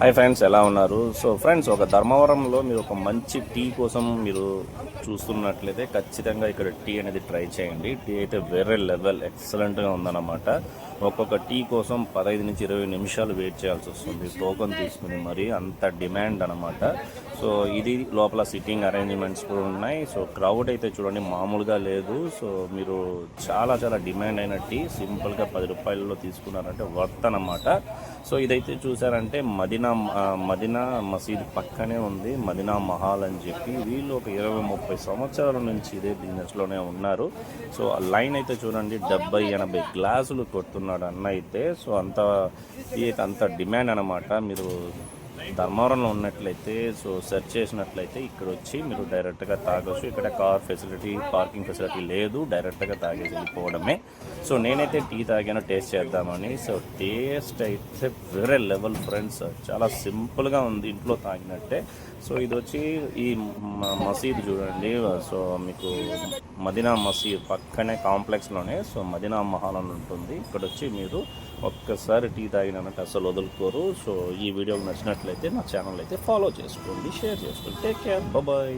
Hi friends, ఎలా ఉన్నారు? So friends, ఒక ధర్మవరంలో మీరు ఒక మంచి టీ కోసం మీరు చూస్తున్నట్లయితే ఖచ్చితంగా ఇక్కడ టీ అనేది ట్రై చేయండి. టీ అయితే వేరే లెవెల్ ఎక్సలెంట్గా ఉందన్నమాట. ఒక్కొక్క టీ కోసం 15 నుంచి 20 నిమిషాలు వెయిట్ చేయాల్సి వస్తుంది టోకన్ తీసుకుని, మరి అంత డిమాండ్ అనమాట. సో ఇది లోపల సిట్టింగ్ అరేంజ్మెంట్స్ కూడా ఉన్నాయి. సో క్రౌడ్ అయితే చూడండి, మామూలుగా లేదు. సో మీరు చాలా చాలా డిమాండ్ అయిన టీ సింపుల్గా 10 రూపాయలలో తీసుకున్నారంటే వర్త్ అనమాట. సో ఇదైతే చూసారంటే మదీనా మసీద్ పక్కనే ఉంది, మదీనా మహల్ అని చెప్పి. వీళ్ళు ఒక 20-30 సంవత్సరాల నుంచి ఇదే బిజినెస్లోనే ఉన్నారు. సో లైన్ అయితే చూడండి, 70-80 గ్లాసులు కొడుతున్నాడు అన్న అయితే. సో అంత డిమాండ్ అనమాట. మీరు ధర్మవరంలో ఉన్నట్లయితే సో సెర్చ్ చేసినట్లయితే ఇక్కడ వచ్చి మీరు డైరెక్ట్గా తాగొచ్చు. ఇక్కడ కార్ ఫెసిలిటీ, పార్కింగ్ ఫెసిలిటీ లేదు, డైరెక్ట్గా తాగేసి వెళ్ళిపోవడమే. సో నేనైతే టీ తాగాను, టేస్ట్ చేద్దామని. సో టేస్ట్ అయితే వేరే లెవెల్ ఫ్రెండ్స్, చాలా సింపుల్గా ఉంది, ఇంట్లో తాగినట్టే. సో ఇది వచ్చి ఈ మసీద్ చూడండి. సో మీకు మదీనా మసీద్ పక్కనే కాంప్లెక్స్లోనే సో మదీనా మహల్ అని ఉంటుంది. ఇక్కడ వచ్చి మీరు ఒక్కసారి టీ తాగినానంటే అసలు వదులుకోరు. సో ఈ వీడియోకి నచ్చినట్లయితే నా ఛానల్ అయితే ఫాలో చేసుకోండి, షేర్ చేసుకోండి. Take care, bye.